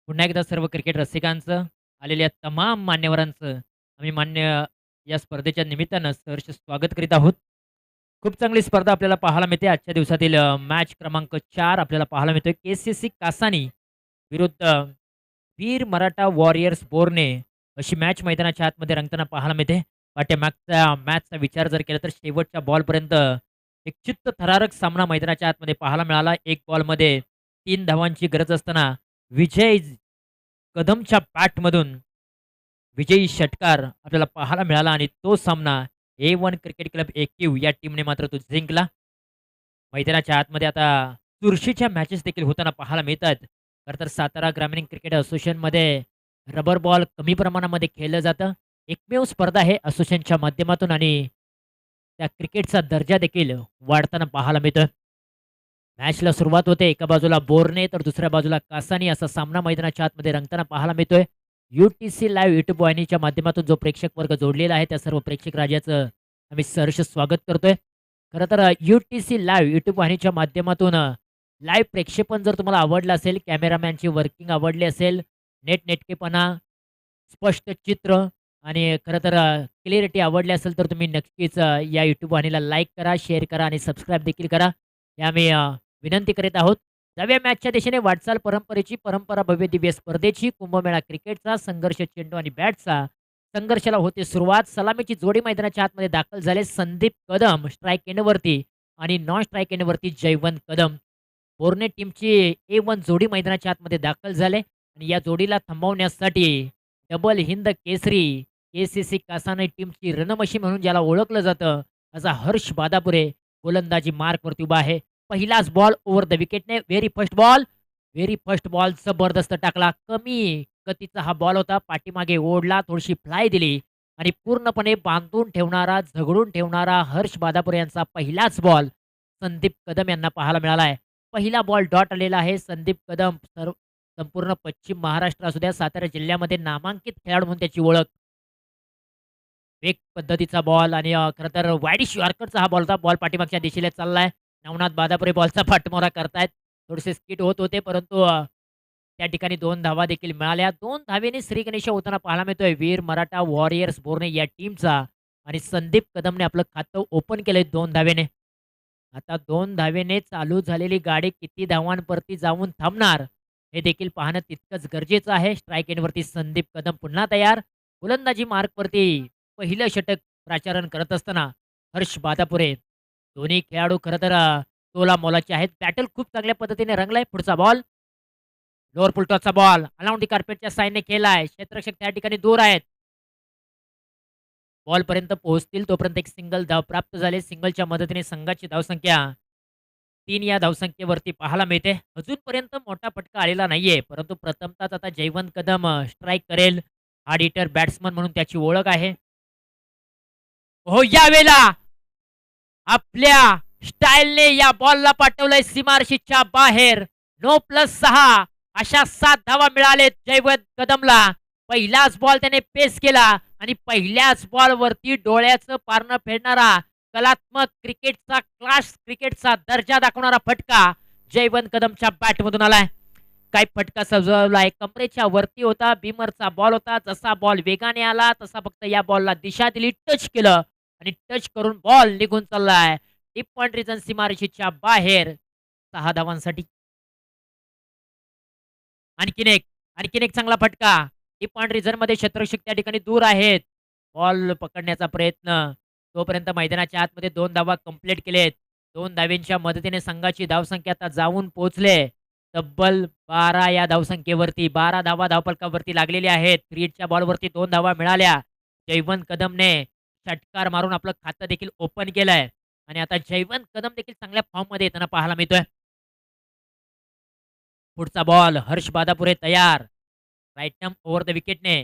पुन्हा एकदा सर्व क्रिकेट रसिकांचं, आलेल्या तमाम मान्यवरांचं आम्ही या स्पर्धेच्या निमित्तानं सहर्ष स्वागत करीत आहोत. खूप चांगली स्पर्धा आपल्याला पाहायला मिळते. आजच्या दिवसातील मॅच क्रमांक 4 आपल्याला पाहायला मिळतोय. के-सी-सी कासानी विरुद्ध वीर मराठा वॉरियर्स बोर्ने अशी मॅच मैदानाच्या आतमध्ये रंगताना पाहायला मिळते. पाठीमागच्या मॅचचा विचार जर केला तर शेवटच्या बॉलपर्यंत एक चित्तथरारक सामना मैदानाच्या आतमध्ये पाहायला मिळाला. एक बॉलमध्ये 3 धावांची गरज असताना विजय कदमच्या बॅटमधून विजयी षटकार आपल्याला पाहायला मिळाला आणि तो सामना A1 क्रिकेट क्लब AQ या टीमने मात्र तो जिंकला. मैदानाच्या आतमध्ये आता चुरशीच्या मॅचेस देखील होताना पाहायला मिळतात. खरं तर सातारा ग्रामीण क्रिकेट असोसिएशनमध्ये रबर बॉल कमी प्रमाणामध्ये खेळलं जातं. एकमेव स्पर्धा आहे असोसिएशनच्या माध्यमातून आणि त्या क्रिकेटचा दर्जा देखील वाढताना पाहायला मिळतोय. मॅचला सुरुवात होते. एका बाजूला बोर्ने तर दुसऱ्या बाजूला कासानी असा सामना मैदानाच्या आतमध्ये रंगताना पाहायला मिळतोय. UTC लाईव्ह यूट्यूब वाहिनीच्या माध्यमातून जो प्रेक्षक वर्ग जोडलेला आहे त्या सर्व प्रेक्षक राजाचं आम्ही सहर्ष स्वागत करतोय. खरं तर UTC लाईव्ह यूट्यूब वाहिनीच्या माध्यमातून लाईव्ह प्रक्षेपण जर तुम्हाला आवडलं असेल, कॅमेरामॅनची वर्किंग आवडली असेल, नेटनेटकेपणा, स्पष्ट चित्र आणि खरं तर क्लिअरिटी आवडली असेल तर तुम्ही नक्कीच या यूट्यूब वाहिनीला लाईक करा, शेअर करा आणि सबस्क्राईब देखील करा. हे आम्ही विनंती करीत आहोत. नव्या मॅचच्या दिशेने वाटचाल परंपरेची, परंपरा भव्य दिव्य स्पर्धेची, कुंभमेळा क्रिकेटचा, संघर्ष चेंडू आणि बॅटचा, संघर्षाला होते सुरुवात. सलामीची जोडी मैदानाच्या आतमध्ये दाखल झाले. संदीप कदम स्ट्राईक एंडवरती आणि non strike एंडवरती Jaywant Kadam. Borne टीमची A1 जोडी मैदानाच्या आतमध्ये दाखल झाले आणि या जोडीला थांबवण्यासाठी डबल हिंद केसरी के-सी-सी कासानी टीमची रणमशी म्हणून ज्याला ओळखलं जातं असा हर्ष बादापुरे गोलंदाजी मार्कवरती उभा आहे. पहिलाच बॉल ओव्हर द विकेटने व्हेरी फर्स्ट बॉल जबरदस्त टाकला. कमी गतीचा हा बॉल होता. पाठीमागे ओढला, थोडीशी फ्लाय दिली आणि पूर्णपणे बांधून ठेवणारा, झगडून ठेवणारा हर्ष बादापुरे यांचा पहिलाच बॉल संदीप कदम यांना पाहायला मिळाला आहे. पहिला बॉल डॉट आलेला आहे. संदीप कदम संपूर्ण पश्चिम महाराष्ट्र असू द्या, सातारा जिल्ह्यामध्ये नामांकित खेळाडू म्हणून त्याची ओळख. वेग पद्धतीचा बॉल आणि खरं तर वाईडिश यॉर्करचा हा बॉल होता. बॉल पाठीमागच्या दिशेला चाललाय. नवनाथ बादापुरे बॉलचा पाठमोरा करतायत. थोडेसे स्किट होत होते, परंतु त्या ठिकाणी 2 धावा देखील मिळाल्या. 2 धावेने श्रीगणेशा होताना पाहायला मिळतोय वीर मराठा वॉरियर्स बोर्ने या टीमचा आणि संदीप कदमने आपलं खातं ओपन केलंय 2 धावेने. आता 2 धावेने चालू झालेली गाडी किती धावांवरती जाऊन थांबणार हे देखील पाहणं तितकंच गरजेचं आहे. स्ट्राईक एंडवरती संदीप कदम पुन्हा तयार. गोलंदाजी मार्कवरती पहिलं षटक प्राचारण करत असताना हर्ष बादापुरे. दोन्ही खेळाडू खरं तर तोला मोलाचे आहेत. बॅटल खूप चांगल्या पद्धतीने रंगलाय. पुढचा बॉल लोअर फुलटॉसचा बॉल अलाउंड दी कार्पेटच्या साईडने केलाय. क्षेत्ररक्षक त्या ठिकाणी दूर आहेत. बॉलपर्यंत पोहोचतील तोपर्यंत एक सिंगल धाव प्राप्त झाले. सिंगलच्या मदतीने संघाची धावसंख्या 3 या धावसंख्येवरती पाहायला मिळते. अजूनपर्यंत मोठा फटका आलेला नाहीये, परंतु प्रथमतःच आता जयवंत कदम स्ट्राईक करेल. हार्ड हिटर बॅट्समन म्हणून त्याची ओळख आहे. हो, यावेळेला आपल्या स्टाईलने या बॉलला पाठवलंय सीमारेषेच्या बाहेर. 9+6 अशा 7 धावा मिळालेत जयवंत कदमला. पहिलाच बॉल त्याने पेस केला आणि पहिल्याच बॉलवरती डोळ्याचं पारणं फेडणारा कलात्मक क्रिकेटचा क्लास क्रिकेटचा दर्जा दाखवणारा फटका जयवंत कदमच्या बॅटमधून आलाय. काय फटका सजवलाय. कमरेच्या वरती होता. बिमरचा बॉल होता. जसा बॉल वेगाने आला तसा फक्त या बॉलला दिशा दिली, टच केलं आणि टच करून बॉल निघून चाललाय. डीप पॉइंट रिजन सीमारेषेच्या बाहेर 6 धावांसाठी. आणखीन एक चांगला फटका. डीप पॉइंट रिझन मध्ये क्षेत्ररक्षक त्या ठिकाणी दूर आहेत. बॉल पकडण्याचा प्रयत्न. तोपर्यंत मैदानाच्या आतमध्ये 2 धावा कंप्लीट केलेत. 2 धावेंच्या मदतीने संघाची धावसंख्या आता जाऊन पोहोचले तब्बल 12 या धावसंख्येवरती. 12 धावा धावफलकावरती लागलेल्या आहेत. क्रीडच्या बॉलवरती 2 धावा मिळाल्या. जयवंत कदमने षटकार मारून आपलं खातं देखील ओपन केलंय आणि आता जयवंत कदम देखील चांगल्या फॉर्ममध्ये येताना पाहायला मिळतोय. पुढचा बॉल हर्ष बादापुरे तयार. राईट टर्म ओव्हर द विकेटने.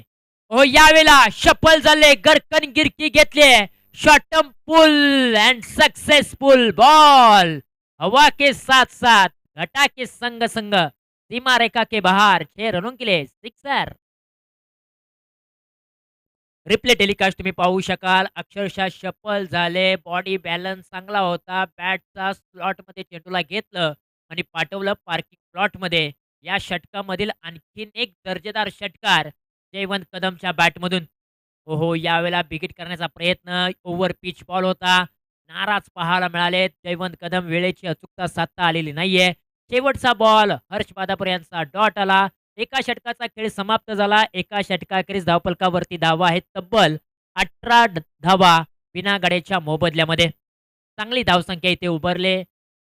ओ, यावेळेला शफल झाले. गरकन गिरकी घेतले. Short arm pull and successful ball. हवा के साथ साथ घटा के संग संग सीमा रेखा के बाहर 6 रनों के लिए सिक्सर. रिप्ले टेलिकास्ट तुम्ही पाहू शकाल. अक्षरशः शफल झाले. बॉडी बॅलन्स चांगला होता. बॅटचा स्लॉटमध्ये चेंडूला घेतलं आणि पाठवलं पार्किंग प्लॉटमध्ये. या षटकामधील आणखीन एक दर्जेदार षटकार जयवंत कदमच्या बॅटमधून. हो, यावेळेला बिगिट करण्याचा प्रयत्न. ओव्हर पिच बॉल होता. नाराज पाहायला मिळाले. जयवंत कदम वेळेची अचूकता साधता आलेली नाहीये. शेवटचा बॉल हर्ष बादापुरे यांचा डॉट आला. एका षटकाचा खेळ समाप्त झाला. एका षटकाखेरीज धावफलकावरती धावा आहेत तब्बल 18 धावा बिना गड्याच्या मोबदल्यामध्ये. चांगली धावसंख्या इथे उभारले.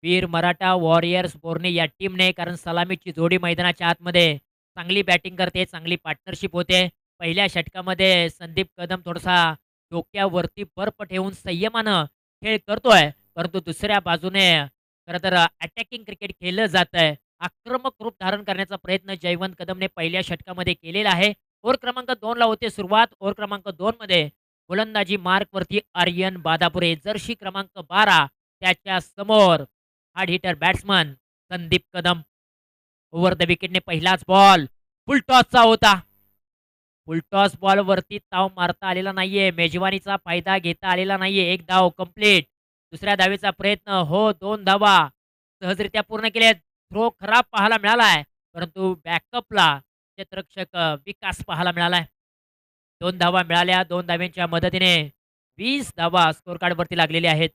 वीर मराठा वॉरियर्स बोर्णे या टीमने, कारण सलामीची जोडी मैदानाच्या आतमध्ये चांगली बॅटिंग करते, चांगली पार्टनरशिप होते. पहिल्या षटकामध्ये संदीप कदम थोडासा डोक्यावरती बर्फ ठेवून संयमानं खेळ करतोय, परंतु दुसऱ्या बाजूने खरं तर अटॅकिंग क्रिकेट खेळलं जातंय. आक्रमक रूप धारण करण्याचा प्रयत्न जयवंत कदमने पहिल्या षटकामध्ये केलेला आहे. ओव्हर क्रमांक 2 ला होते सुरुवात. ओव्हर क्रमांक 2 मध्ये गोलंदाजी मार्कवरती आर्यन बादापुरे, जर्सी क्रमांक 12 त्याच्या समोर hard hitter batsman Sandeep Kadam. Over the विकेटने पहिलाच बॉल फुलटॉसचा होता. फुलटॉस बॉलवरती ताव मारता आलेला नाहीये. मेजवानीचा फायदा घेता आलेला नाहीये. एक धाव कंप्लीट. दुसऱ्या धावेचा प्रयत्न. हो, 2 धावा सहजरित्या पूर्ण केल्यात. थ्रो खराब पाहायला मिळालाय, परंतु बॅकअपला क्षेत्ररक्षक विकास पाहायला मिळालाय. 2 धावा मिळाल्या. 2 धाव्यांच्या मदतीने 20 धावा स्कोर कार्डवरती लागलेल्या आहेत.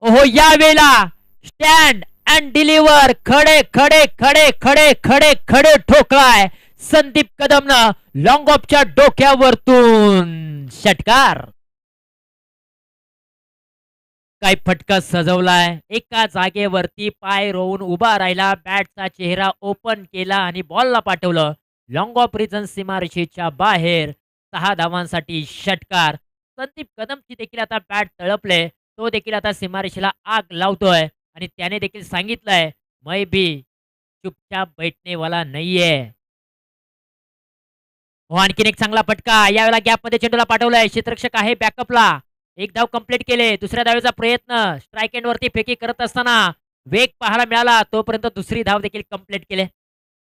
ओहो, या वेळेला स्टँड अँड डिलिव्हर, खडे खडे खडे खडे खडे खडे ठोकलाय संदीप कदमनं लॉंग ऑफच्या डोक्यावरतून. षटकार. काय फटका सजवलाय. एका जागेवरती पाय रोवून उभा राहिला, बॅटचा चेहरा ओपन केला आणि बॉलला पाठवलं लॉंग ऑफ रिजन सीमारेषेच्या बाहेर. 6 धावांसाठी षटकार. संदीप कदमची देखील आता बॅट तळपले. तो देखील आता सीमारेषेला आग लावतोय आणि त्याने देखील सांगितलंय, मैं भी चुपचाप बैठने वाला नाहीये. हो, आणखीन एक चांगला फटका. यावेळेला गॅपमध्ये चेंडूला पाठवलाय. क्षेत्ररक्षक आहे बॅकअपला. एक धाव कंप्लीट केले. दुसऱ्या धावेचा प्रयत्न. स्ट्राईक एंड वरती फेकी करत असताना वेग पाहायला मिळाला, तोपर्यंत दुसरी धाव देखील कंप्लीट केले.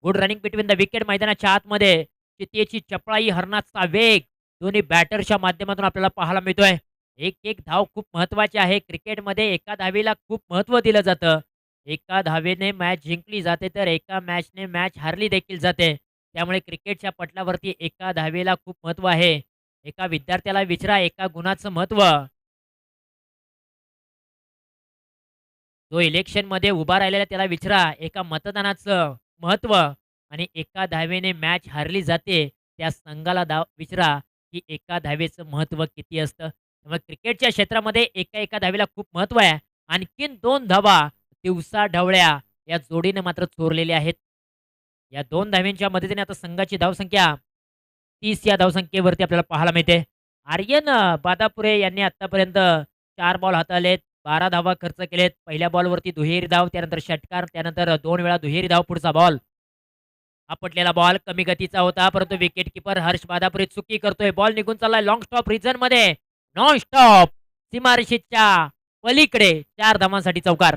Good running between the wicket. मैदानाच्या आतमध्ये चितेची चपळाई, हरणाचा वेग दोन्ही बॅटरच्या माध्यमातून आपल्याला पाहायला मिळतोय. एक एक धाव खूप महत्वाची आहे. क्रिकेटमध्ये एका धावेला खूप महत्त्व दिलं जातं. एका धावेने मॅच जिंकली जाते, तर एका मॅचने मॅच हारली देखील जाते. त्यामुळे क्रिकेटच्या पटलावरती एका धावेला खूप महत्त्व आहे. एका विद्यार्थ्याला विचारा एका गुणाचं महत्त्व. जो इलेक्शनमध्ये उभा राहिलेला त्याला विचारा एका मतदानाचं महत्त्व, आणि एका धावेने मॅच हारली जाते त्या संघाला विचारा की एका धावेचं महत्त्व किती असतं. त्यामुळे क्रिकेटच्या क्षेत्रामध्ये एका एका धावेला खूप महत्त्व आहे. आणखीन 2 धावा दिवसा ढवळ्या या जोडीने मात्र चोरलेल्या आहेत. या 2 धाव्यांच्या मदतीने आता संघाची धावसंख्या 30 या धावसंख्येवरती आपल्याला पाहायला मिळते. आर्यन बादापुरे यांनी आतापर्यंत 4 बॉल हाताळलेत, 12 धावा खर्च केलेत. पहिल्या बॉलवरती दुहेरी धाव, त्यानंतर षटकार, त्यानंतर 2 वेळा दुहेरी धाव. पुढचा बॉल आपटलेला बॉल कमी गतीचा होता, परंतु विकेट किपर हर्ष बादापुरे चुकी करतोय. बॉल निघून चाललाय लॉंग स्टॉप रिजन मध्ये. नॉन स्टॉप सीमारेषेच्या पलीकडे 4 धावांसाठी चौकार.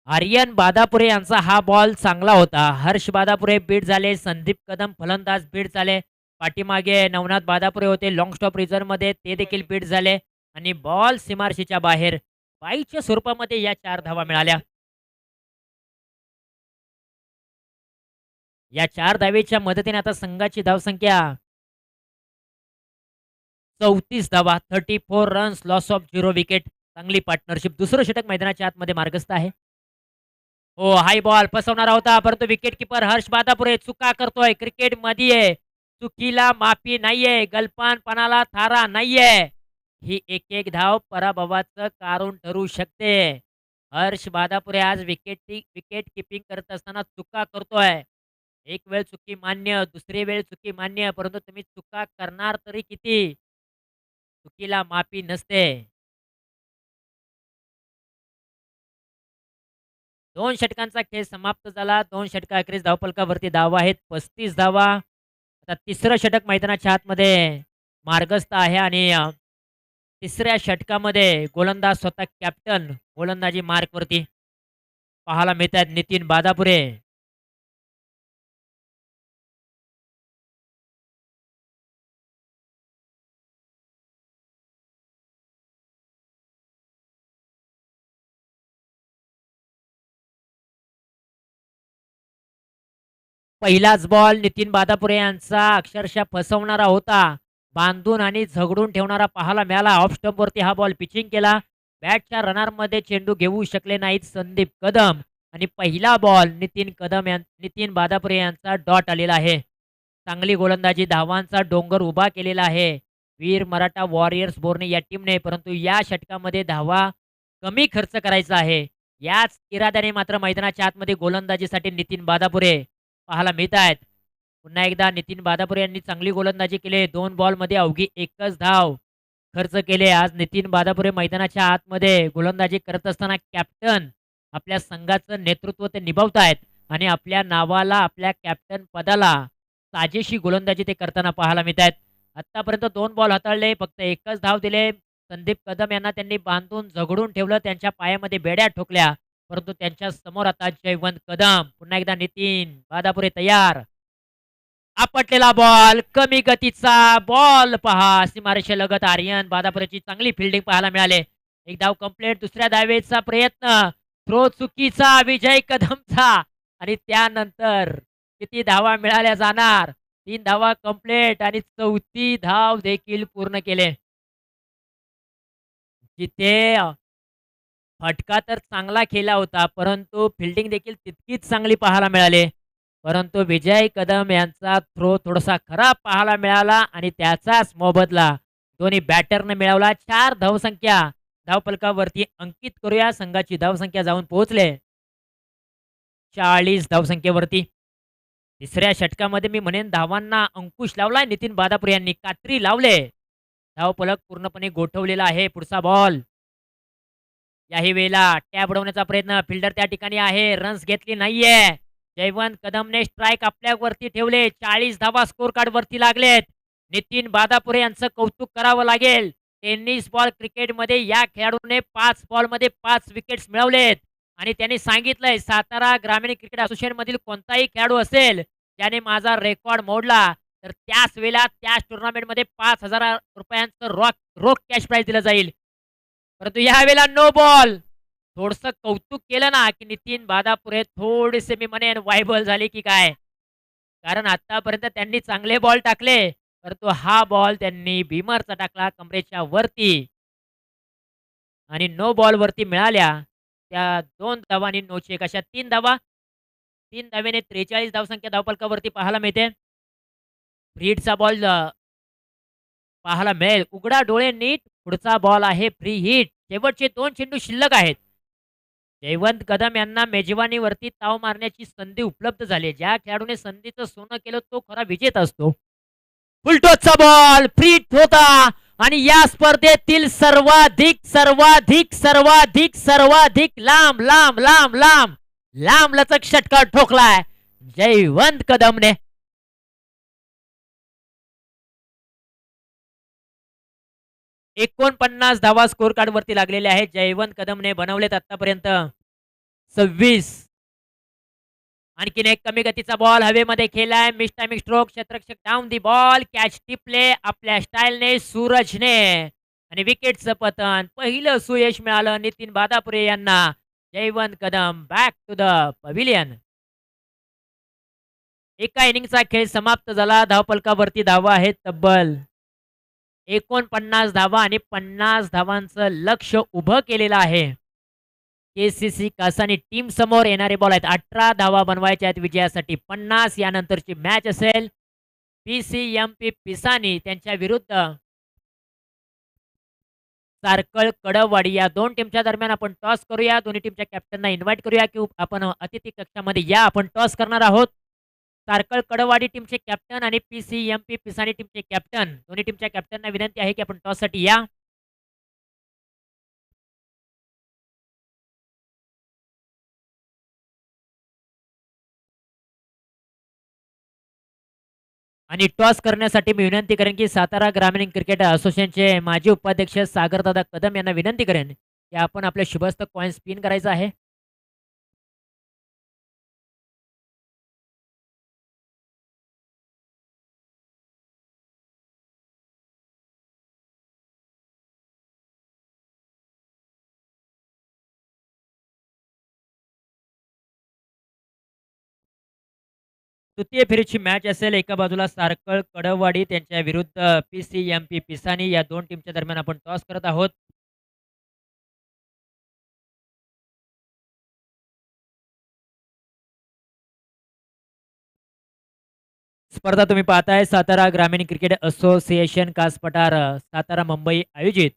आर्यन बादापुरे यांचा हा बॉल चांगला होता. हर्ष बादापुरे बीट झाले. संदीप कदम फलंदाज बीट झाले. पाठीमागे नवनाथ बादापुरे होते लॉंग स्टॉप रिझर्व्हमध्ये, ते देखील बीट झाले आणि बॉल सीमारेषेच्या बाहेर. बाईच्या स्वरूपामध्ये या 4 धावा मिळाल्या. या 4 धावेच्या मदतीने आता संघाची धावसंख्या 34 धावा, 34 रन्स, लॉस ऑफ 0 विकेट. चांगली पार्टनरशिप. दुसरं षटक मैदानाच्या आतमध्ये मार्गस्थ आहे. हो, हाय बॉल फसवणारा होता, परंतु विकेट किपर हर्ष बादापुरे चुका करतोय. क्रिकेटमध्ये चुकीला माफी नाहीये, गलपानपणाला थारा नाहीये. ही एक एक धाव पराभवाचं कारण ठरू शकते. हर्ष बादापुरे आज विकेट किपिंग करत असताना चुका करतोय. एक वेळ चुकी मान्य, दुसरी वेळ चुकी मान्य, परंतु तुम्ही चुका करणार तरी किती? चुकीला माफी नसते. 2 षटकांचा खेळ समाप्त झाला. 2 षटकाखेरीज धावफलकावरती धावा आहेत 35 धावा. आता तिसरं षटक मैदानाच्या आतमध्ये मार्गस्थ आहे आणि तिसऱ्या षटकामध्ये गोलंदाज स्वतः कॅप्टन गोलंदाजी मार्कवरती. पाहायला मिळत आहेत नितीन बादापुरे. पहिलाच बॉल नितीन बादापुरे यांचा अक्षरशः फसवणारा होता. बांधून आणि झगडून ठेवणारा पाहायला मिळाला. ऑफ स्टंपवरती हा बॉल पिचिंग केला. बॅटच्या रनरमध्ये चेंडू घेऊ शकले नाहीत संदीप कदम आणि पहिला बॉल नितीन बादापुरे यांचा डॉट आलेला आहे. चांगली गोलंदाजी, धावांचा डोंगर उभा केलेला आहे वीर मराठा वॉरियर्स बोर्णे या टीमने. परंतु या षटकामध्ये धावा कमी खर्च करायचा आहे. याच इराद्याने मात्र मैदानाच्या आतमध्ये गोलंदाजीसाठी नितीन बादापुरे पाहायला मिळत आहेत. पुन्हा एकदा नितीन बादापुरे यांनी चांगली गोलंदाजी केली. 2 बॉलमध्ये अवघी एकच धाव खर्च केले. आज नितीन बादापुरे मैदानाच्या आतमध्ये गोलंदाजी करत असताना कॅप्टन आपल्या संघाचं नेतृत्व ते निभावतायत आणि आपल्या नावाला, आपल्या कॅप्टन पदाला साजेशी गोलंदाजी ते करताना पाहायला मिळत आहेत. आत्तापर्यंत 2 बॉल हाताळले, फक्त एकच धाव दिले. संदीप कदम यांना त्यांनी बांधून झगडून ठेवलं, त्यांच्या पायामध्ये बेड्या ठोकल्या. परंतु त्यांच्या समोर आता जयवंत कदम. पुन्हा एकदा नितीन बादापुरे तयार. आपटलेला बॉल, कमी गतीचा बॉल पहा. सीमारेषेलगत आर्यन बादापुरेची चांगली फिल्डिंग पाहायला मिळाले. एक धाव कंप्लीट. दुसऱ्या धावेचा प्रयत्न, थ्रो चुकीचा विजय कदमचा आणि त्यानंतर किती धावा मिळाल्या जाणार? 3 धावा कंप्लीट आणि 4थी धाव देखील पूर्ण केले. जिथे फटका तर चांगला केला होता, परंतु फिल्डिंग देखील तितकीच चांगली पाहायला मिळाली. परंतु विजय कदम यांचा थ्रो थोडासा खराब पाहायला मिळाला आणि त्याचाच मोबदला दोन्ही बॅटरने मिळवला. 4 धावसंख्या धावफलकावरती अंकित करूया. संघाची धावसंख्या जाऊन पोहोचले 40 धावसंख्येवरती. तिसऱ्या षटकामध्ये मी म्हणेन धावांना अंकुश लावलाय नितीन बादापुरे यांनी, कात्री लावले. धावफलक पूर्णपणे गोठवलेला आहे. पुढचा बॉल. याही वेळेला टॅप उडवण्याचा प्रयत्न, फिल्डर त्या ठिकाणी आहे, रन्स घेतली नाहीये. जयवंत कदमने स्ट्राईक आपल्यावरती ठेवले. 40 धावा स्कोर कार्ड वरती लागलेत. नितीन बादापुरे यांचं कौतुक करावं लागेल. टेनिस बॉल क्रिकेटमध्ये या खेळाडूने 5 बॉलमध्ये 5 विकेट्स मिळवलेत आणि त्यांनी सांगितलंय सातारा ग्रामीण क्रिकेट असोसिएशन मधील कोणताही खेळाडू असेल ज्याने माझा रेकॉर्ड मोडला तर त्याच वेळेला त्याच टुर्नामेंटमध्ये 5,000 रुपयांचं रोख कॅश प्राइज दिलं जाईल. परंतु या वेळेला नो बॉल. थोडंसं कौतुक केलं ना की नितीन बादापुरे थोडेसे मी म्हणेन वायबल झाले की काय, कारण आतापर्यंत त्यांनी चांगले बॉल टाकले, परंतु हा बॉल त्यांनी बीमरचा टाकला कमरेच्या वरती आणि नो बॉल वरती मिळाल्या. त्या 2 धावांनी नो चेक अशा 3 धावा. 3 धावेने 43 धावसंख्या धावफलकावरती पाहायला मिळते. फ्रीडचा बॉल पाहायला मिळेल. उघडा डोळे नीट. पुढचा बॉल आहे फ्री हिट. शेवटचे 2 चेंडू शिल्लक आहेत. जयवंत कदम यांना मेजवानीवरती ताव मारण्याची संधी उपलब्ध झाली. ज्या खेळाडूने संधीचं सोनं केलं तो खरा विजेता असतो. फुलटॉसचा बॉल फ्री हिट होता आणि या स्पर्धेतील सर्वाधिक सर्वाधिक सर्वाधिक सर्वाधिक लांब लांब लांब लांब लांब लचक षटकार ठोकलाय जयवंत कदमने. 49 धावा स्कोर कार्ड वरती लागलेले आहेत. जयवंत कदमने बनवलेत आतापर्यंत 26. आणखीन एक कमी गतीचा बॉल हवेमध्ये खेळलाय. Miss timing stroke. क्षेत्ररक्षक डाऊन दी बॉल. कॅच टिपले आपल्या स्टाईलने सूरजने आणि विकेटचं पतन. पहिलं सुयश मिळालं नितीन बादापुरे यांना. Jaywant Kadam back to the pavilion. एका इनिंगचा खेळ समाप्त झाला. धावफलकावरती धावा आहेत तब्बल 49 धावा आणि 50 धावांचं लक्ष उभं केलेलं आहे. केसीसी कासानी टीम समोर येणारे बॉल आहेत. 18 धावा बनवायच्या आहेत विजयासाठी. 50 यानंतरची मॅच असेल पीसीएमपी पिसानी त्यांच्या विरुद्ध सारकळ कडवाडी. या 2 टीमच्या दरम्यान आपण टॉस करूया. दोन्ही टीमच्या कॅप्टनना इन्व्हाइट करूया की आपण अतिथी कक्षामध्ये या, आपण टॉस करणार आहोत. सारकळ कडवाडी टीमचे कॅप्टन आणि पीसीएमपी पिसानी टीमचे कॅप्टन, दोन्ही टीमच्या कॅप्टनना विनंती आहे की आपण टॉससाठी या. आणि टॉस करण्यासाठी मी विनंती करेन की सातारा ग्रामीण क्रिकेट असोसिएशनचे माजी उपाध्यक्ष सागरदादा कदम यांना विनंती करेन की आपण आपले शुभस्थ कॉइन स्पिन करायचं आहे. तृतीय फेरीची मॅच असेल. एका बाजूला सारकळ कडववाडी त्यांच्या विरुद्ध पी-सी-एम-पी पिसानी या 2 टीमच्या दरम्यान आपण टॉस करत आहोत. स्पर्धा तुम्ही पाहताय सातारा ग्रामीण क्रिकेट असोसिएशन कास पठार सातारा मुंबई आयोजित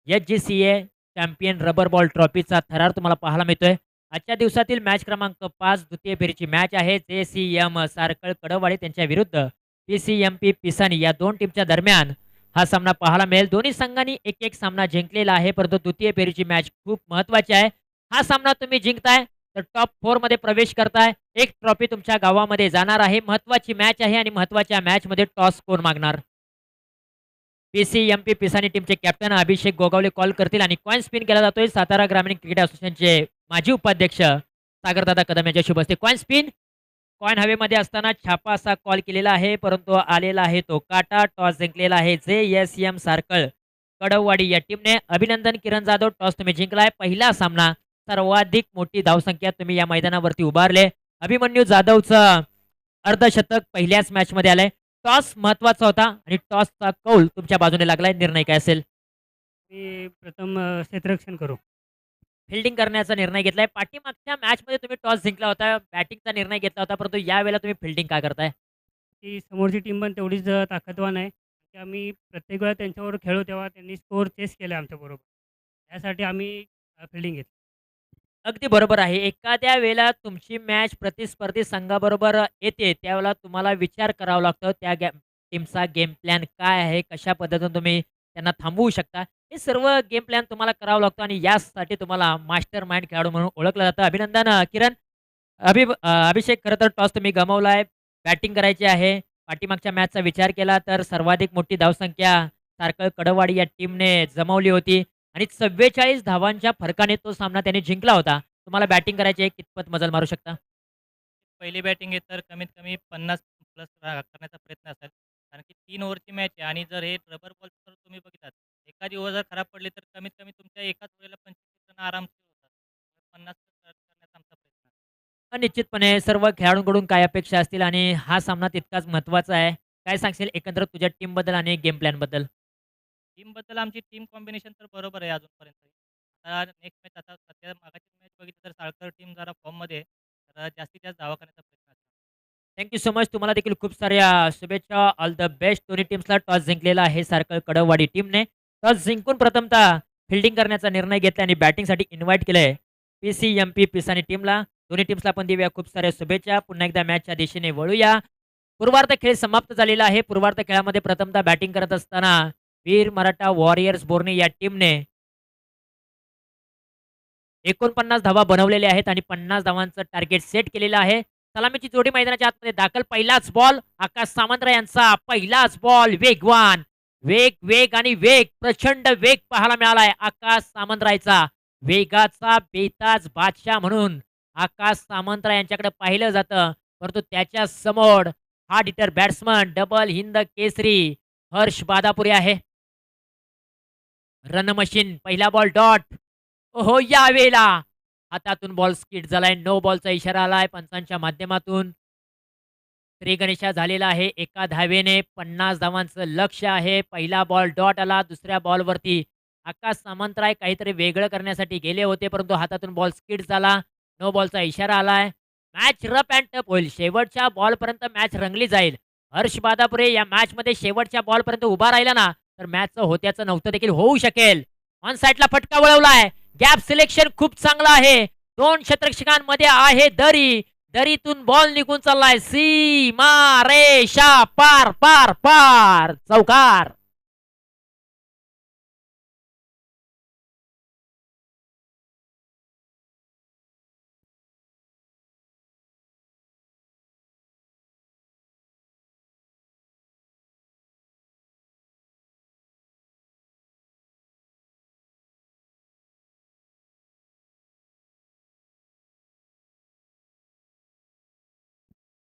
एच-जी-सी-ए चॅम्पियन रबर बॉल ट्रॉफीचा थरार तुम्हाला पाहायला मिळतोय. आजच्या दिवसातील मॅच क्रमांक 5 द्वितीय फेरीची मॅच आहे. जे-सी-एम सारकळ कडववाडी त्यांच्या विरुद्ध पी-सी-एम-पी पिसानी या 2 टीमच्या दरम्यान हा सामना पाहायला मिळेल. दोन्ही संघांनी एक-एक सामना जिंकलेला आहे. परंतु द्वितीय फेरीची मॅच खूप महत्त्वाची आहे. हा सामना तुम्ही जिंकताय तर टॉप 4 मध्ये प्रवेश करताय. एक ट्रॉफी तुमच्या गावामध्ये जाणार आहे. महत्त्वाची मॅच आहे आणि महत्त्वाच्या मॅचमध्ये टॉस कोण मागणार? पी-सी-एम-पी पिसानी टीमचे कॅप्टन अभिषेक गोगावले कॉल करतील आणि कॉइन स्पिन केला जातोय. सातारा ग्रामीण क्रिकेट असोसिएशनचे माजी उपाध्यक्ष सागरदादा कदम यांच्या शुभ हस्ते कॉइन स्पिन. कॉइन हवेमध्ये असताना छापा असा कॉल केलेला आहे, परंतु आलेला आहे तो काटा. टॉस जिंकलेला आहे जे-एस-एम सारकळ कडववाडी या टीमने. अभिनंदन किरण जाधव, टॉस तुम्ही जिंकलाय. पहिला सामना सर्वाधिक मोठी धावसंख्या तुम्ही या मैदानावरती उभारले. अभिमन्यू जाधवचं अर्धशतक पहिल्याच मॅचमध्ये आलंय. टॉस महत्त्वाचा होता आणि टॉसचा कौल तुमच्या बाजूने लागलाय. निर्णय काय असेल? मी प्रथम क्षेत्ररक्षण करू. फिल्डिंग करण्याचा निर्णय घेतलाय. पाठीमागच्या मॅचमध्ये तुम्ही टॉस जिंकला होता, बॅटिंगचा निर्णय घेतला होता, परंतु यावेळेला तुम्ही फिल्डिंग का करताय? की समोरची टीम पण तेवढीच ताकदवान आहे, की आम्ही प्रत्येक वेळा त्यांच्याबरोबर खेळलो तेव्हा त्यांनी स्कोअर चेस केला आमच्याबरोबर. त्यासाठी आम्ही फिल्डिंग घेतली. अगदी बरोबर आहे. एखाद्या वेळेला तुमची मॅच प्रतिस्पर्धी संघाबरोबर येते, त्यावेळेला तुम्हाला विचार करावा लागतो त्या टीमचा गेम प्लॅन काय आहे? कशा पद्धतीने तुम्ही त्यांना थांबवू शकता? हे सर्व गेम प्लॅन तुम्हाला करावं लागतं आणि यासाठी तुम्हाला मास्टर माइंड खेळाडू म्हणून ओळखलं जातं. अभिनंदन किरण. अभिषेक खरं तर टॉस तुम्ही गमावलाय. बॅटिंग करायची आहे. पाठीमागच्या मॅचचा विचार केला तर सर्वाधिक मोठी धावसंख्या सारकळ कडववाडी या टीमने जमवली होती आणि 44 धावांच्या फरकाने तो सामना त्याने जिंकला होता. तुम्हाला बॅटिंग करायची आहे. कितपत मजल मारू शकता? पहिली बॅटिंग आहे तर कमीत कमी 50 प्लस करण्याचा प्रयत्न असेल. कारण की 3 ओव्हरची मॅच आहे आणि जर हे रबर बॉल जर तुम्ही बघितलात, एखादी ओव्हर जर खराब पडली तर कमीत कमी तुमच्या एकाच ओव्हरला 25 रन आरामशीर होतात. 50 करण्याचा आमचा प्रयत्न आहे. निश्चितपणे सर्व खेळाडूंकडून काय अपेक्षा असतील आणि हा सामना तितकाच महत्त्वाचा आहे. काय सांगशील एकंदरीत तुझ्या टीमबद्दल आणि गेम प्लॅनबद्दल? टीमबद्दल आमची टीम कॉम्बिनेशन तर बरोबर आहे अजूनपर्यंत. आता नेक्स्ट मॅच आता सध्या मागाची मॅच बघितली तर साळकर टीम जरा फॉर्ममध्ये आहे. तर जास्तीत जास्त धावा करण्याचा प्रयत्न असेल. Thank you so much. तुम्हाला देखील खूप साऱ्या शुभेच्छा. All the best. दोन्ही टीम्सला टॉस जिंकलेला आहे सारखं कडववाडी टीमने. टॉस जिंकून प्रथमतः फील्डिंग करण्याचा निर्णय घेतला आणि बॅटिंगसाठी इन्व्हाईट केलंय पी-सी-एम-पी पिसानी टीमला. दोन्ही टीम्सला आपण देऊया खूप साऱ्या शुभेच्छा. पुन्हा एकदा मॅचच्या दिशेने वळूया. पूर्वार्ध खेळ समाप्त झालेला आहे. पूर्वार्ध खेळामध्ये प्रथमतः बॅटिंग करत असताना वीर मराठा वॉरियर्स बोर्णे या टीमने 49 धावा बनवलेल्या आहेत आणि 50 धावांचं टार्गेट सेट केलेलं आहे. सलामीची जोडी मैदानाच्या आतमध्ये दाखल. पहिलाच बॉल आकाश सामंतराय यांचा. पहिलाच बॉल वेगवान. वेग, वेग आणि वेग. प्रचंड वेग पाहायला मिळालाय आकाश सामंतरायचा. वेगाचा बेताज बादशाह म्हणून आकाश सामंतराय यांच्याकडे पाहिलं जातं. परंतु त्याच्या समोर hard hitter batsman double Hind Kesari Harsh Badapure आहे. Run machine. पहिला बॉल डॉट. ओहो, यावेळेला हातातून बॉल स्किट झालाय. नो बॉलचा इशारा आलाय पंचांच्या माध्यमातून. त्रिगणेशा झालेला आहे. एका धावेने 50 धावांचं लक्ष्य आहे. पहिला बॉल डॉट आला. दुसऱ्या बॉलवरती आकाश सामंतराय काहीतरी वेगळं करण्यासाठी गेले होते, परंतु हातातून बॉल स्किट झाला. नो बॉलचा इशारा आलाय. मॅच रफ अँड टफ होईल. शेवटच्या बॉलपर्यंत मॅच रंगली जाईल. हर्ष बादापुरे या मॅचमध्ये शेवटच्या बॉलपर्यंत उभा राहिला ना, तर मॅचचं होत्याचं नव्हतं देखील होऊ शकेल. ऑन साईडला फटका वळवलाय. गॅप सिलेक्शन खूप चांगलं आहे. 2 क्षेत्ररक्षकांमध्ये आहे दरी. दरीतून बॉल निघून चाललाय. सीमा रेषा पार पार पार. चौकार.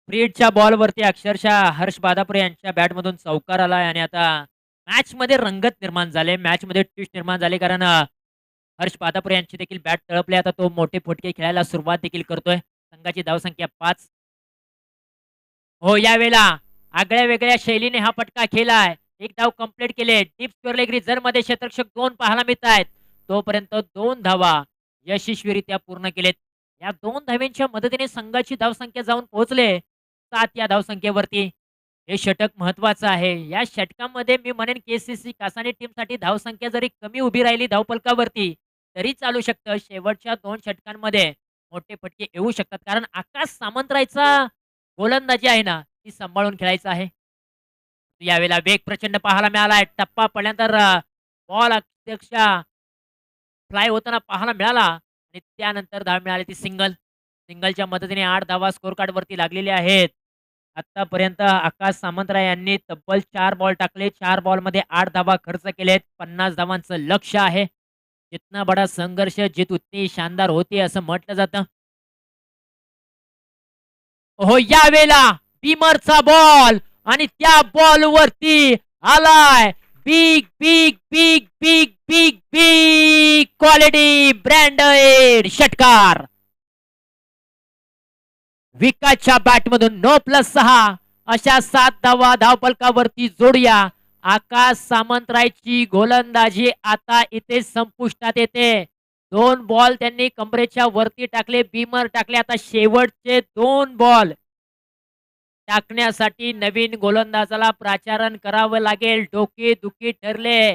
फ्रीडच्या बॉलवरती अक्षरशः हर्ष बादापुरे यांच्या बॅटमधून चौकार आलाय आणि आता मॅचमध्ये रंगत निर्माण झाले. मॅचमध्ये ट्विस्ट निर्माण झाले कारण हर्ष बादापुरे यांची देखील बॅट तळपली. आता तो मोठे फटके खेळायला सुरुवात देखील करतोय. संघाची धावसंख्या 5. हो, यावेळेला आगळ्या वेगळ्या शैलीने हा फटका खेळलाय. एक धाव कंप्लीट केले. डीप स्क्वेअर लेग रिझर्व्हमध्ये क्षेत्ररक्षक 2 पाहायला मिळत आहेत. तोपर्यंत 2 धावा यशस्वीरित्या पूर्ण केलेत. या 2 धावांच्या मदतीने संघाची धावसंख्या जाऊन पोहोचले 7 या धावसंख्येवरती. हे षटक महत्वाचं आहे. या षटकामध्ये मी म्हणेन केसीसी कासानी टीमसाठी धावसंख्या जरी कमी उभी राहिली धावफलकावरती तरी चालू शकतं. शेवटच्या 2 षटकांमध्ये मोठे फटके येऊ शकतात. कारण आकाश सामंतरायचा गोलंदाजी आहे ना, ती सांभाळून खेळायचं आहे. यावेळेला वेग प्रचंड पाहायला मिळालाय. टप्पा पडल्यानंतर बॉल अक्षरशः फ्लाय होताना पाहायला मिळाला आणि त्यानंतर धाव मिळाली ती सिंगल. सिंगलच्या मदतीने 8 धावा स्कोर कार्डवरती लागलेल्या आहेत. आतापर्यंत आकाश सामंतराय यांनी तब्बल 4 बॉल टाकले. 4 बॉलमध्ये 8 धावा खर्च केलेत. 50 धावांचं लक्ष्य आहे. जितना बडा संघर्ष जीत उतनी शानदार होती असं म्हटलं जातं. हो, यावेळेला बीमरचा बॉल आणि त्या बॉलवरती आलाय big big big big big big quality branded षटकार. विकासच्या बॅटमधून 9+6 अशा 7 धावा धावफलकावरती जोडूया. आकाश सामंतरायची गोलंदाजी आता इथे संपुष्टात येते. 2 बॉल त्यांनी कमरेच्या वरती टाकले. बीमर टाकले. आता शेवटचे 2 बॉल टाकण्यासाठी नवीन गोलंदाजाला प्राचारण करावं लागेल. डोकेदुखी ठरले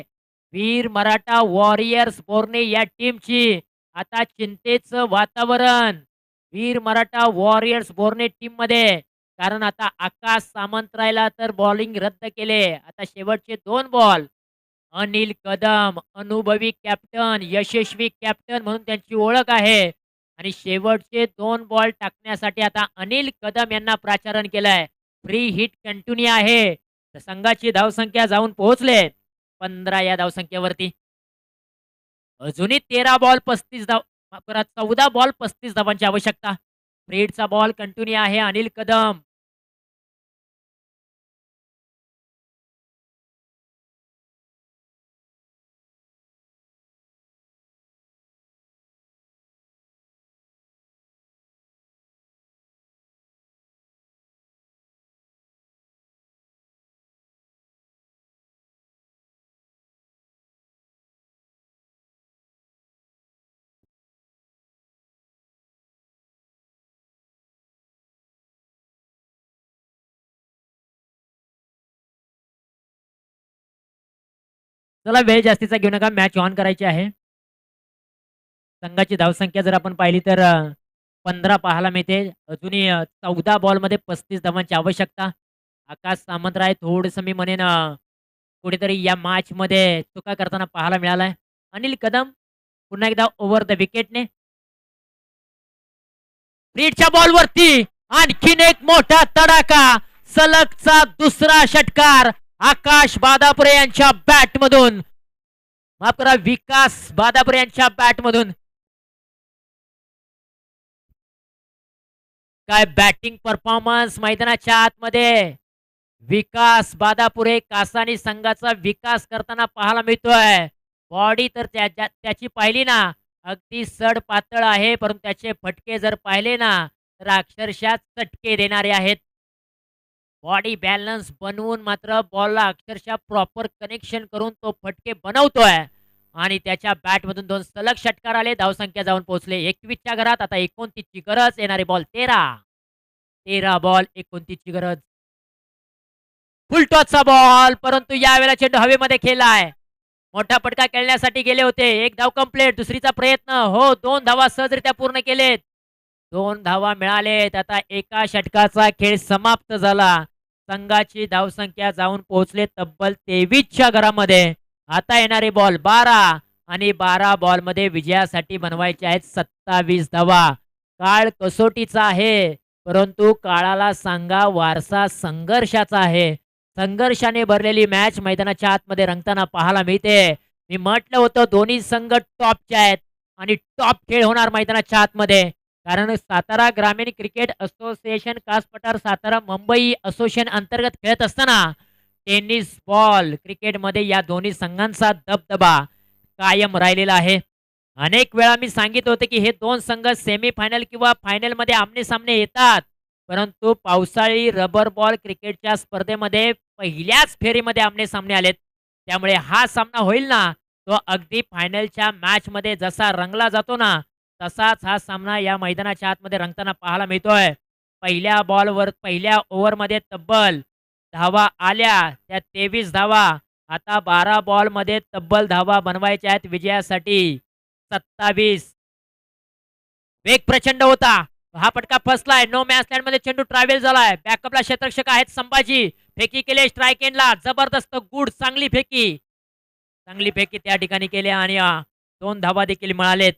वीर मराठा वॉरियर्स बोर्णे या टीमची. आता चिंतेचं वातावरण वीर मराठा वॉरियर्स बोर्णे टीम मध्ये. कारण आता आकाश सामंतरायला तर बॉलिंग रद्द केले. आता शेवटचे 2 बॉल अनिल कदम अनुभवी कॅप्टन यशस्वी कॅप्टन म्हणून त्यांची ओळख आहे. आणि शेवटचे 2 बॉल टाकण्यासाठी आता अनिल कदम यांना प्राचारण केलंय. फ्री हिट कंटिन्यू आहे. तर संघाची धावसंख्या जाऊन पोहोचले 15 या धावसंख्येवरती. अजूनही 13 बॉल 35 धाव 14 बॉल 35 धावांची आवश्यकता. फ्री हिटचा बॉल कंटिन्यू आहे. अनिल कदम चला वेळ जास्तीचा घेऊ नका. मॅच ऑन करायची आहे. संघाची धावसंख्या जर आपण पाहिली तर 15 पाहायला मिळते. अजूनही 14 बॉलमध्ये 35 धावांची आवश्यकता. आकाश सामंतराय थोडंसं मी म्हणेन कुठेतरी या मॅचमध्ये चुका करताना पाहायला मिळालाय. अनिल कदम पुन्हा एकदा ओव्हर द विकेटने. ब्रीडच्या बॉलवरती आणखीन एक मोठा तडाखा. सलगचा दुसरा षटकार आकाश बादापुरे यांच्या बॅटमधून. माफ करा, विकास बादापुरे यांच्या बॅटमधून. काय बॅटिंग परफॉर्मन्स मैदानाच्या आतमध्ये. विकास बादापुरे कासानी संघाचा विकास करताना पाहायला मिळतोय. बॉडी तर त्याची पाहिली ना अगदी सड पातळ आहे. परंतु त्याचे फटके जर पाहिले ना तर अक्षरशः चटके देणारे आहेत. बॉडी बॅलन्स बनवून मात्र बॉलला अक्षरशः प्रॉपर कनेक्शन करून तो फटके बनवतोय. आणि त्याच्या बॅटमधून 2 सलग षटकार आले. धावसंख्या जाऊन पोहोचले 21च्या घरात. आता 29 ची गरज. येणारे बॉल 13 बॉल 29 ची गरज. फुलटॉसचा बॉल परंतु यावेळेला चेंडू हवेमध्ये खेळलाय. मोठा फटका खेळण्यासाठी गेले होते. 1 धाव कंप्लीट. दुसरीचा प्रयत्न. हो, 2 धावा सहजरित्या पूर्ण केलेत. 2 धावा मिळालेत. आता एका षटकाचा खेळ समाप्त झाला. संघाची धावसंख्या जाऊन पोहोचले तब्बल 23च्या घरामध्ये. आता येणारे बॉल 12 आणि 12 बॉलमध्ये विजयासाठी बनवायचे आहेत 27 धावा. काळ कसोटीचा आहे परंतु काळाला सांगा वारसा संघर्षाचा आहे. संघर्षाने भरलेली मॅच मैदानाच्या आतमध्ये रंगताना पाहायला मिळते. मी म्हटलं होतं दोन्ही संघ टॉपचे आहेत आणि टॉप खेळ होणार मैदानाच्या आतमध्ये. कारण सातारा ग्रामीण क्रिकेट असोसिएशन कास पठार सातारा मुंबई असोसिएशन अंतर्गत खेळत असताना टेनिस बॉल क्रिकेटमध्ये या दोन्ही संघांचा दबदबा कायम राहिलेला आहे. अनेक वेळा मी सांगितलं होतं की हे 2 संघ सेमीफायनल किंवा फायनलमध्ये आमने सामने येतात. परंतु पावसाळी रबर बॉल क्रिकेटच्या स्पर्धेमध्ये पहिल्याच फेरीमध्ये आमने-सामने आलेत. त्यामुळे हा सामना होईल ना, तो अगदी फायनलच्या मॅचमध्ये जसा रंगला जातो ना, तसाच हा सामना या मैदानाच्या आतमध्ये रंगताना पाहायला मिळतोय. पहिल्या ओव्हरमध्ये तब्बल धावा आल्या, त्या 23 धावा. आता 12 बॉलमध्ये तब्बल धावा बनवायच्या आहेत विजयासाठी. 27. वेग प्रचंड होता. हा फटका फसलाय. नो मॅच लँडमध्ये चेंडू ट्रॅव्हल झालाय. बॅकअपला क्षेत्ररक्षक आहेत संभाजी. फेकी केली स्ट्राईक एंडला. जबरदस्त गुड चांगली फेकी. चांगली फेकी त्या ठिकाणी केली आणि 2 धावा देखील मिळालेत.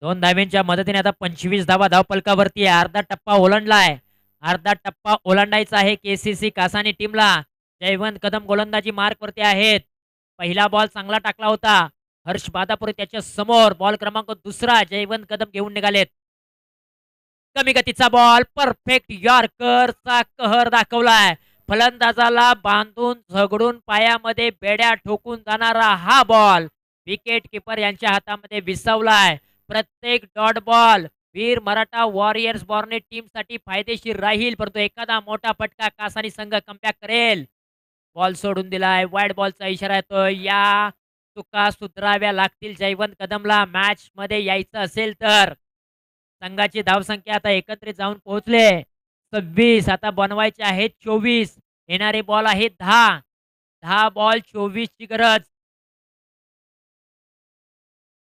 2 धावांच्या मदतीने आता 25 धावा धावफलकावरती आहे. अर्धा टप्पा ओलांडलाय. अर्धा टप्पा ओलांडायचा आहे केसीसी कासानी टीमला. जयवंत कदम गोलंदाजी मार्कवरती आहेत. पहिला बॉल चांगला टाकला होता. हर्ष बादापुरे त्याच्या समोर बॉल क्रमांक 2 जयवंत कदम घेऊन निघालेत. कमी गतीचा बॉल परफेक्ट यॉर्करचा कहर दाखवलाय. फलंदाजाला बांधून झगडून पायामध्ये बेड्या ठोकून जाणारा हा बॉल विकेट किपर यांच्या हातामध्ये विसावलाय. प्रत्येक डॉट बॉल वीर मराठा वॉरियर्स बॉर्ने टीमसाठी फायदेशीर राहील, परंतु एखादा मोठा फटका कासानी संघ कमबॅक करेल. बॉल सोडून दिलाय. वाईड बॉलचा इशारा येतोय. या चुका सुधाराव्या लागतील जयवंत कदमला मॅच मध्ये यायचं असेल तर. संघाची धावसंख्या आता एकत्रित जाऊन पोहोचले 26. आता बनवायचे आहेत 24. येणारे बॉल आहेत 10. 10 बॉल 24 ची गरज.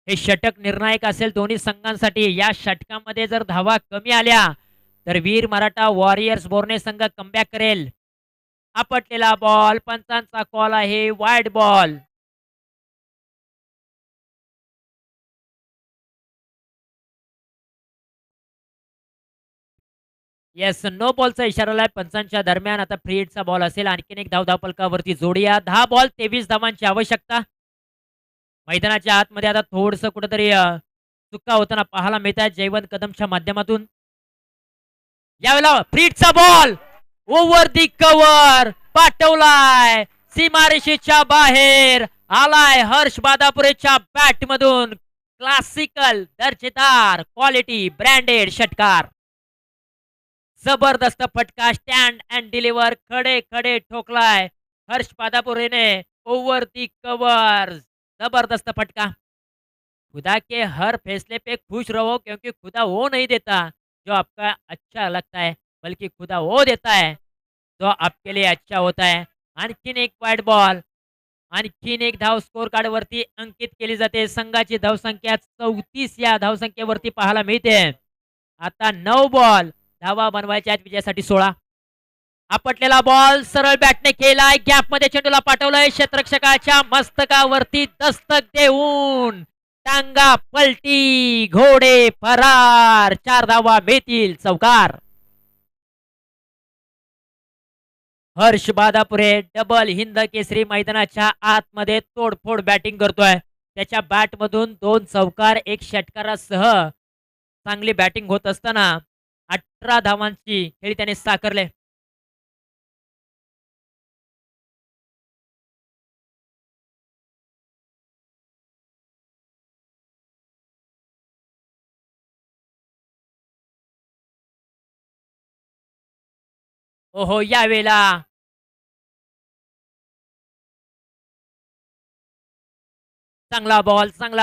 हे षटक निर्णायक असेल दोन्ही संघांसाठी. या षटकामध्ये जर धावा कमी आल्या तर वीर मराठा वॉरियर्स बोर्ने संघ कमबॅक करेल. आपटलेला बॉल पंचांचा कॉल आहे वाईड बॉल. येस नो बॉलचा इशारा आलाय पंचांच्या दरम्यान. आता फ्री हिटचा बॉल असेल. आणखीन एक धावफलकावरती जोडूया. 10 बॉल 23 धावांची आवश्यकता. मैदानाच्या आतमध्ये आता थोडंसं कुठेतरी चुका होताना पाहायला मिळत आहेत जयवंत कदमच्या माध्यमातून. यावेळेला फ्री हिटचा बॉल ओव्हर दी कव्हर पाठवलाय. सीमारेषेच्या बाहेर आलाय हर्ष बादापुरेच्या बॅट मधून. क्लासिकल दर्जेदार क्वालिटी ब्रँडेड षटकार. जबरदस्त फटका स्टँड अँड डिलिव्हर खडे खडे ठोकलाय हर्ष बादापुरेने ओव्हर दी कव्हर. जबरदस्त फटका. खुदा के हर फैसले पे खुश रहो क्योंकि खुदा वो नहीं देता जो आपका अच्छा लगता है, बल्कि खुदा वो देता है जो आपके लिए अच्छा होता है. आणखीन एक वाईड बॉल. आणखीन एक धाव स्कोर कार्ड वरती अंकित केली जाते. संघाची धावसंख्या 34 या धावसंख्येवरती पाहायला मिळते. आता 9 बॉल धावा बनवायच्या आहेत विजयासाठी 16. आपटलेला बॉल सरळ बॅटने केलाय. गॅप मध्ये चेंडूला पाठवलंय. क्षेत्ररक्षकाच्या मस्तकावरती दस्तक देऊन टांगा पलटी घोडे फरार. 4 धावा मिळतील. चौकार. हर्ष बादापुरे डबल हिंद केसरी मैदानाच्या आतमध्ये तोडफोड बॅटिंग करतोय. त्याच्या बॅट मधून 2 चौकार 1 षटकारासह चांगली बॅटिंग होत असताना 18 धावांची खेळी त्याने साकारले. ओहो यावेळेला चांगला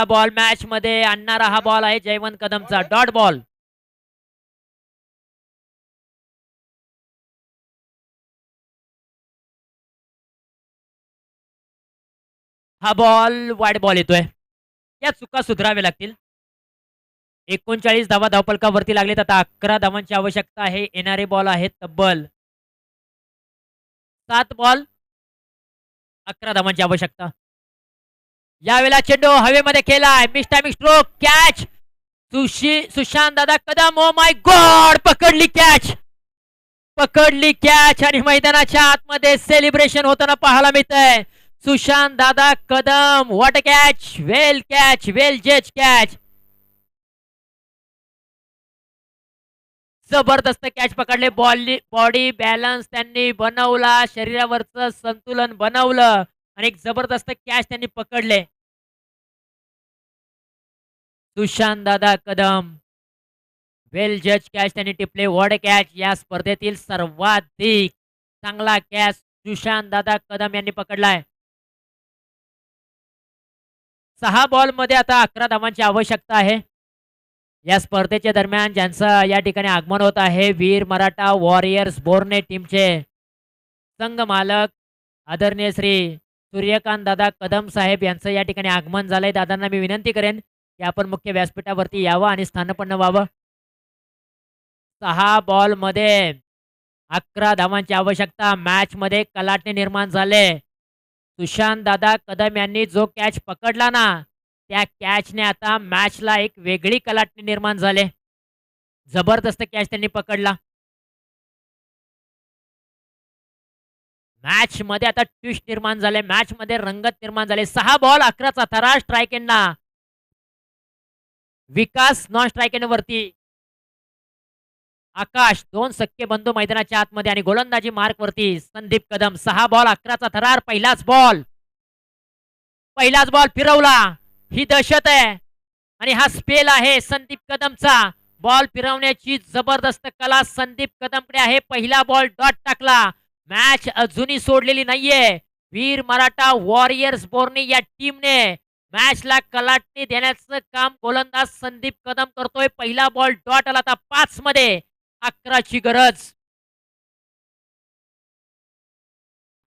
बॉल मॅच मध्ये आणणारा हा बॉल आहे जयवंत कदमचा डॉट बॉल. हा बॉल वाईड बॉल येतोय. या चुका सुधाराव्या लागतील. 39 धावा धावफलकावरती लागलेत. आता 11 धावांची आवश्यकता आहे. येणारे बॉल आहेत तब्बल 7 बॉल 11 धावांची आवश्यकता. यावेळेला चेंडू हवेमध्ये केलाय. मिस्टामिक स्ट्रोक कॅच. सुशांत दादा कदम. ओ माय गॉड पकडली कॅच आणि मैदानाच्या आतमध्ये सेलिब्रेशन होताना पाहायला मिळतंय. सुशांत दादा कदम व्हॉट कॅच वेल जज कॅच. जबरदस्त कॅच पकडले. बॉडी बॅलन्स त्यांनी बनवला. शरीरावरचं संतुलन बनवलं आणि एक जबरदस्त कॅच त्यांनी पकडले. सुशांत दादा कदम वेल जज कॅच त्यांनी टिपले. वॉड कॅच या स्पर्धेतील सर्वाधिक चांगला कॅच सुशांत दादा कदम यांनी पकडलाय. 6 बॉलमध्ये आता 11 धावांची आवश्यकता आहे. या स्पर्धेच्या दरम्यान ज्यांचं या ठिकाणी आगमन होत आहे वीर मराठा वॉरियर्स बोर्ने टीमचे संघ मालक आदरणीय श्री सूर्यकांत दादा कदम साहेब यांचं या ठिकाणी आगमन झालंय. दादांना मी विनंती करेन की आपण मुख्य व्यासपीठावरती यावं आणि स्थानपन्न व्हावं. 6 बॉलमध्ये 11 धावांची आवश्यकता. मॅचमध्ये कलाटणे निर्माण झाले. सुशांत दादा कदम यांनी जो कॅच पकडला ना त्या कॅचने आता मॅचला एक वेगळी कलाटणी निर्माण झाले. जबरदस्त कॅच त्यांनी पकडला. मॅच मध्ये आता ट्विस्ट निर्माण झाले. मॅच मध्ये रंगत निर्माण झाले. 6 बॉल 11चा थरार स्ट्राईक एंडना. विकास नॉन स्ट्राईक एंड वरती. आकाश 2 सख्खे बंधू मैदानाच्या आतमध्ये आणि गोलंदाजी मार्क वरती संदीप कदम. 6 बॉल 11चा थरार. पहिलाच बॉल फिरवला. ही दहशत आहे आणि हा स्पेल आहे संदीप कदमचा. बॉल फिरवण्याची जबरदस्त कला संदीप कदमकडे आहे. पहिला बॉल डॉट टाकला. मॅच अजूनही सोडलेली नाहीये. वीर मराठा वॉरियर्स बोर्ने या टीमने मॅचला कलाटणी देण्याचं काम गोलंदाज संदीप कदम करतोय. पहिला बॉल डॉट आला. आता 5 मध्ये 11ची गरज.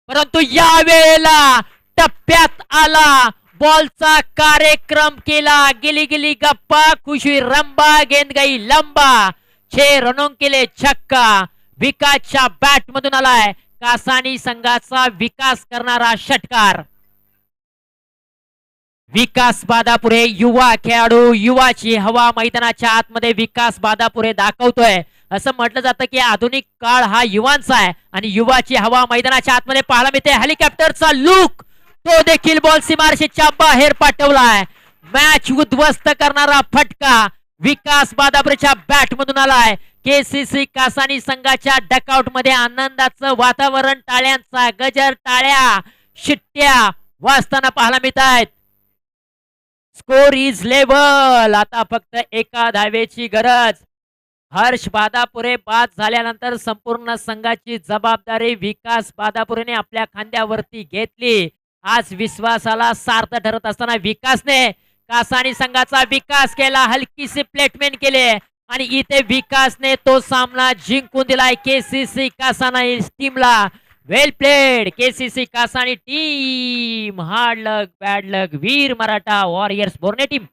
परंतु या वेळेला टप्प्यात आला. बॉलचा कार्यक्रम केला. गेली गेली गप्पा खुशी रंबा. गेंद गई लंबा. 6 रनों केले छक्का. विकासच्या बॅट मधून आलाय कासानी संघाचा विकास करणारा षटकार. विकास बादापुरे युवा खेळाडू. युवाची हवा मैदानाच्या आतमध्ये विकास बादापुरे दाखवतोय. असं म्हटलं जातं की आधुनिक काळ हा युवांचा आहे आणि युवाची हवा मैदानाच्या आतमध्ये पाहायला मिळते. हेलिकॉप्टरचा लुक तो देखील बॉल सीमारेषेच्या बाहेर पाठवलाय. मॅच उद्ध्वस्त करणारा फटका विकास बादापुरेच्या बॅट मधून आलाय. केसीसी कासानी संघाच्या डकआउट मध्ये आनंदाचं वातावरण. टाळ्यांचा गजर. टाळ्या शिट्ट्या वाजताना पाहायला मिळत आहेत. Score is level. आता फक्त एका धावेची गरज. हर्ष बादापुरे बाद झाल्यानंतर संपूर्ण संघाची जबाबदारी विकास बादापुरेने आपल्या खांद्यावरती घेतली. आज विश्वासाला सार्थ ठरत असताना विकासने कासानी संघाचा विकास केला. हलकीशी प्लेटमेंट केले आणि इथे विकासने तो सामना जिंकून दिलाय केसीसी कासानी टीमला. वेल played KCC Kasani team. Hard लक बॅड लक वीर मराठा वॉरियर्स बोर्ने टीम.